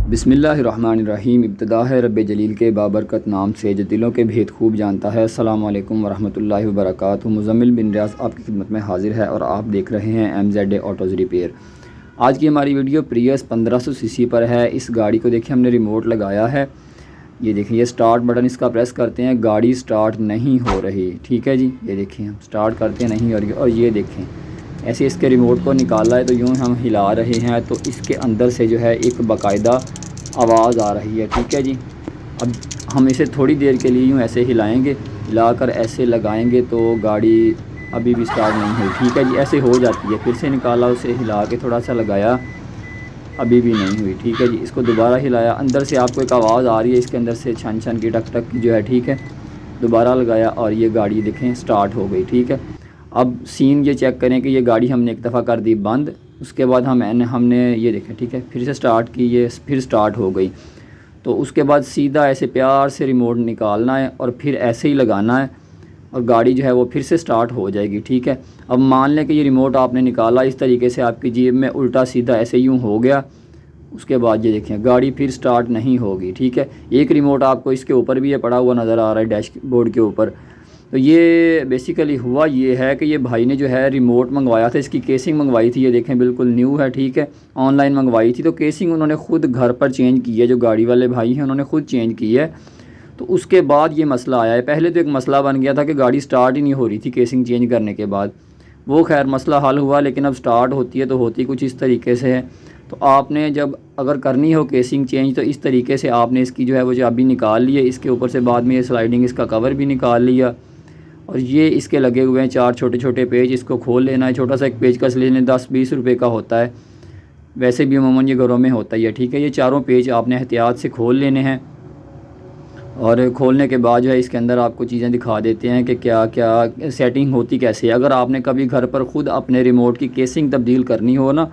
बिस्मिल्लाहिर्रहमानिर्रहीम। इब्तिदा है रब्बे जलील के बाबरकत नाम से जो दिलों के भेद खूब जानता है। अस्सलामु अलैकुम वरहमतुल्लाहि वबरकातुहू। मुज़म्मिल बिन रियाज़ आपकी खिदमत में हाजिर है और आप देख रहे हैं MZ ऑटोज़ रिपेयर। आज की हमारी वीडियो प्रियस 1500 सीसी पर है। इस गाड़ी को देखिए हमने रिमोट लगाया है। ये देखिए, ये स्टार्ट बटन इसका प्रेस करते हैं, गाड़ी स्टार्ट नहीं हो रही। ठीक है जी, ये देखिए हम स्टार्ट करते हैं नहीं हो रही। और ये देखें ऐसे इसके रिमोट को निकाला है तो यूँ हम हिला रहे हैं तो इसके अंदर से जो है एक बाकायदा आवाज़ आ रही है। ठीक है जी, अब हम इसे थोड़ी देर के लिए यूँ ऐसे हिलाएंगे, हिलाकर ऐसे लगाएंगे तो गाड़ी अभी भी स्टार्ट नहीं हुई। ठीक है जी, ऐसे हो जाती है। फिर से निकाला, उसे हिला के थोड़ा सा लगाया, अभी भी नहीं हुई। ठीक है जी, इसको दोबारा हिलाया, अंदर से आपको एक आवाज़ आ रही है इसके अंदर से छन छन की, टक टक की जो है। ठीक है, दोबारा लगाया और ये गाड़ी देखें स्टार्ट हो गई। ठीक है, अब सीन ये चेक करें कि ये गाड़ी हमने एक दफ़ा कर दी बंद, उसके बाद हमने ये देखें। ठीक है, फिर से स्टार्ट की, ये फिर स्टार्ट हो गई। तो उसके बाद सीधा ऐसे प्यार से रिमोट निकालना है और फिर ऐसे ही लगाना है और गाड़ी जो है वो फिर से स्टार्ट हो जाएगी। ठीक है, अब मान लें कि ये रिमोट आपने निकाला इस तरीके से, आपकी जेब में उल्टा सीधा ऐसे यूँ हो गया। उसके बाद ये देखें गाड़ी फिर स्टार्ट नहीं होगी। ठीक है, एक रिमोट आपको इसके ऊपर भी ये पड़ा हुआ नज़र आ रहा है डैशबोर्ड के ऊपर। तो ये बेसिकली हुआ ये है कि ये भाई ने जो है रिमोट मंगवाया था, इसकी केसिंग मंगवाई थी, ये देखें बिल्कुल न्यू है। ठीक है, ऑनलाइन मंगवाई थी तो केसिंग उन्होंने ख़ुद घर पर चेंज की है, जो गाड़ी वाले भाई हैं उन्होंने ख़ुद चेंज की है। तो उसके बाद ये मसला आया है। पहले तो एक मसला बन गया था कि गाड़ी स्टार्ट ही नहीं हो रही थी केसिंग चेंज करने के बाद, वो खैर मसला हल हुआ, लेकिन अब स्टार्ट होती है तो होती कुछ इस तरीके से है। तो आपने जब अगर करनी हो केसिंग चेंज तो इस तरीके से आपने इसकी जो है वो चाबी निकाल ली है, इसके ऊपर से बाद में ये स्लाइडिंग इसका कवर भी निकाल लिया और ये इसके लगे हुए हैं 4 छोटे छोटे पेज, इसको खोल लेना है। छोटा सा एक पेज का लेने 10-20 रुपये का होता है, वैसे भी अमूमन ये घरों में होता ही है। ठीक है, ये चारों पेज आपने एहतियात से खोल लेने हैं और खोलने के बाद जो है इसके अंदर आपको चीज़ें दिखा देते हैं कि क्या क्या सेटिंग होती कैसे है। अगर आपने कभी घर पर ख़ुद अपने रिमोट की केसिंग तब्दील करनी हो ना,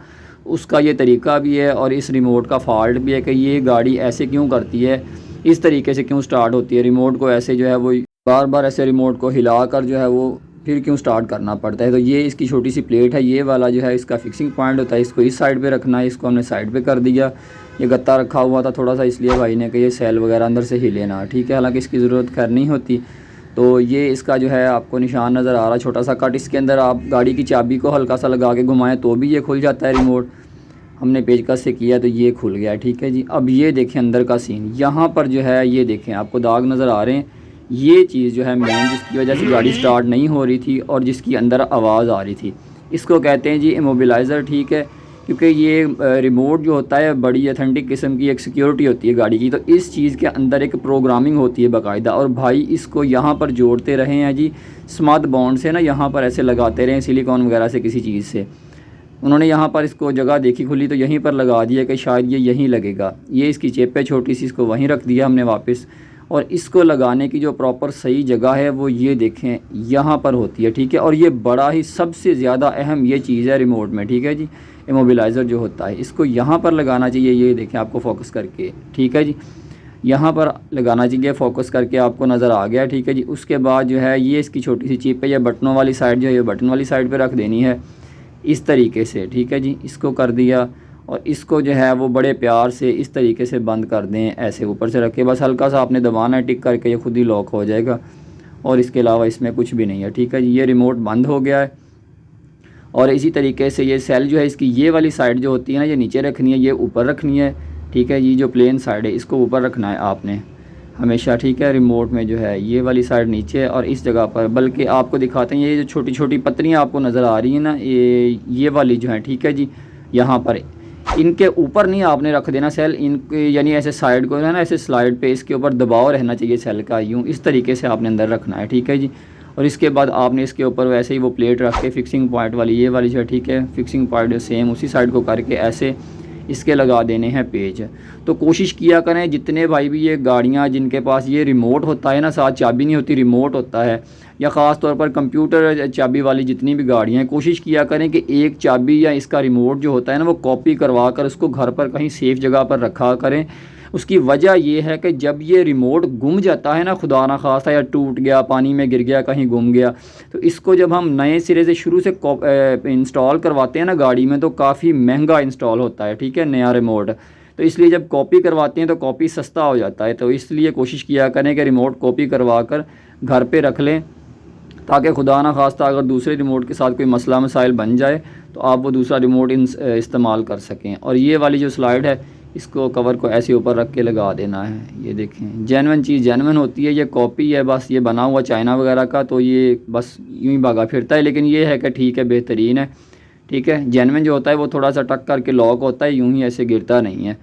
उसका ये तरीका भी है और इस रिमोट का फ़ाल्ट भी है कि ये गाड़ी ऐसे क्यों करती है, इस तरीके से क्यों स्टार्ट होती है। रिमोट को ऐसे जो है वो बार बार ऐसे रिमोट को हिलाकर जो है वो फिर क्यों स्टार्ट करना पड़ता है। तो ये इसकी छोटी सी प्लेट है, ये वाला जो है इसका फिक्सिंग पॉइंट होता है, इसको इस साइड पे रखना है। इसको हमने साइड पे कर दिया। ये गत्ता रखा हुआ था थोड़ा सा, इसलिए भाई ने कि ये सेल वगैरह अंदर से हिले ना। ठीक है, हालांकि इसकी ज़रूरत खैर नहीं होती। तो ये इसका जो है आपको निशान नज़र आ रहा है, छोटा सा कट। इसके अंदर आप गाड़ी की चाबी को हल्का सा लगा के घुमाएँ तो भी ये खुल जाता है रिमोट। हमने पेचकस से किया तो ये खुल गया। ठीक है जी, अब ये देखें अंदर का सीन, यहाँ पर जो है ये देखें आपको दाग नज़र आ रहे हैं। ये चीज़ जो है मेन जिसकी वजह से गाड़ी स्टार्ट नहीं हो रही थी और जिसकी अंदर आवाज़ आ रही थी, इसको कहते हैं जी इमोबिलाइज़र। ठीक है, क्योंकि ये रिमोट जो होता है बड़ी अथेंटिक किस्म की एक सिक्योरिटी होती है गाड़ी की, तो इस चीज़ के अंदर एक प्रोग्रामिंग होती है बाकायदा। और भाई इसको यहाँ पर जोड़ते रहे हैं जी स्मद बॉन्ड से ना, यहाँ पर ऐसे लगाते रहे सिलिकॉन वगैरह से, किसी चीज़ से उन्होंने यहाँ पर इसको जगह देखी खुली तो यहीं पर लगा दिया कि शायद ये यहीं लगेगा। ये इसकी चेप है छोटी सी, इसको वहीं रख दिया हमने वापस। और इसको लगाने की जो प्रॉपर सही जगह है वो ये देखें यहाँ पर होती है। ठीक है, और ये बड़ा ही सबसे ज़्यादा अहम ये चीज़ है रिमोट में। ठीक है जी, इमोबिलाइज़र जो होता है इसको यहाँ पर लगाना चाहिए। ये देखें आपको फोकस करके, ठीक है जी, यहाँ पर लगाना चाहिए फोकस करके, आपको नज़र आ गया। ठीक है जी, उसके बाद जो है ये इसकी छोटी सी चिप है, ये बटनों वाली साइड जो है ये बटन वाली साइड पर रख देनी है इस तरीके से। ठीक है जी, इसको कर दिया और इसको जो है वो बड़े प्यार से इस तरीके से बंद कर दें, ऐसे ऊपर से रख के बस हल्का सा आपने दबाना है, टिक करके ये खुद ही लॉक हो जाएगा और इसके अलावा इसमें कुछ भी नहीं है। ठीक है जी, ये रिमोट बंद हो गया है। और इसी तरीके से ये सेल जो है इसकी ये वाली साइड जो होती है ना, ये नीचे रखनी है, ये ऊपर रखनी है। ठीक है जी, जो प्लेन साइड है इसको ऊपर रखना है आपने हमेशा। ठीक है, रिमोट में जो है ये वाली साइड नीचे और इस जगह पर, बल्कि आपको दिखाते हैं ये जो छोटी छोटी पत्रियाँ आपको नज़र आ रही हैं ना, ये वाली जो है। ठीक है जी, यहाँ पर इनके ऊपर नहीं आपने रख देना सेल, इनके यानी ऐसे साइड को है ना, ऐसे स्लाइड पे इसके ऊपर दबाव रहना चाहिए सेल का, यूँ इस तरीके से आपने अंदर रखना है। ठीक है जी, और इसके बाद आपने इसके ऊपर वैसे ही वो प्लेट रख के फिक्सिंग पॉइंट वाली ये वाली जो है, ठीक है, फिक्सिंग पॉइंट सेम उसी साइड को करके ऐसे इसके लगा देने हैं पेज। तो कोशिश किया करें जितने भाई भी ये गाड़ियाँ जिनके पास ये रिमोट होता है ना, साथ चाबी नहीं होती रिमोट होता है, या ख़ास तौर पर कंप्यूटर चाबी वाली जितनी भी गाड़ियाँ हैं, कोशिश किया करें कि एक चाबी या इसका रिमोट जो होता है ना वो कॉपी करवा कर उसको घर पर कहीं सेफ़ जगह पर रखा करें। उसकी वजह ये है कि जब ये रिमोट गुम जाता है ना, खुदा ना खास्ता, या टूट गया, पानी में गिर गया, कहीं गुम गया, तो इसको जब हम नए सिरे से शुरू से इंस्टॉल करवाते हैं ना गाड़ी में, तो काफ़ी महंगा इंस्टॉल होता है। ठीक है, नया रिमोट तो इसलिए जब कॉपी करवाते हैं तो कॉपी सस्ता हो जाता है। तो इसलिए कोशिश किया करें कि रिमोट कॉपी करवा कर घर पे रख लें, ताकि खुदा ना खास्ता अगर दूसरे रिमोट के साथ कोई मसला मसाइल बन जाए तो आप वो दूसरा रिमोट इस्तेमाल कर सकें। और ये वाली जो स्लाइड है इसको कवर को ऐसे ऊपर रख के लगा देना है। ये देखें जेन्युइन चीज़ जेन्युइन होती है, ये कॉपी है बस, ये बना हुआ चाइना वगैरह का, तो ये बस यूँ ही भागा फिरता है। लेकिन ये है कि ठीक है, बेहतरीन है, ठीक है। जेन्युइन जो होता है वो थोड़ा सा टक करके लॉक होता है, यूँ ही ऐसे गिरता नहीं है।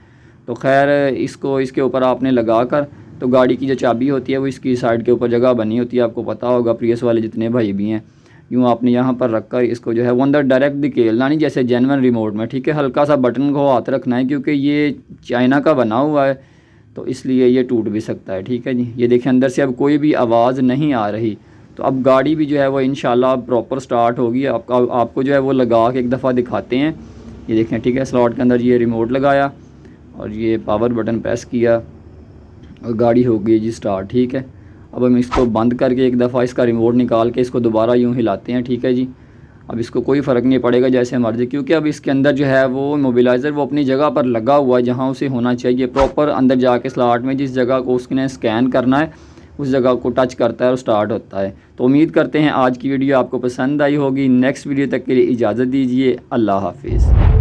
तो खैर इसको इसके ऊपर आपने लगा कर, तो गाड़ी की जो चाबी होती है वो इसकी साइड के ऊपर जगह बनी होती है, आपको पता होगा, प्रियस वाले जितने भाई भी हैं, यूँ आपने यहाँ पर रख कर इसको जो है वो अंदर डायरेक्ट धकेलना नहीं जैसे जेन्युइन रिमोट में, ठीक है। हल्का सा बटन को हाथ रखना है क्योंकि ये चाइना का बना हुआ है तो इसलिए ये टूट भी सकता है, ठीक है जी। ये देखें अंदर से अब कोई भी आवाज़ नहीं आ रही। तो अब गाड़ी भी जो है वो इंशाल्लाह प्रॉपर स्टार्ट होगी। आपको जो है वो लगा के एक दफ़ा दिखाते हैं। ये देखें, ठीक है, स्लॉट के अंदर ये रिमोट लगाया और ये पावर बटन प्रेस किया और गाड़ी हो गई जी स्टार्ट, ठीक है। अब हम इसको बंद करके एक दफ़ा इसका रिमोट निकाल के इसको दोबारा यूँ हिलाते हैं, ठीक है जी। अब इसको कोई फ़र्क नहीं पड़ेगा जैसे मर्जी, क्योंकि अब इसके अंदर जो है वो मोबिलाइज़र वो अपनी जगह पर लगा हुआ है जहाँ उसे होना चाहिए। प्रॉपर अंदर जाके स्लॉट में जिस जगह को उसने स्कैन करना है उस जगह को टच करता है और स्टार्ट होता है। तो उम्मीद करते हैं आज की वीडियो आपको पसंद आई होगी। नेक्स्ट वीडियो तक के लिए इजाज़त दीजिए। अल्लाह हाफिज़।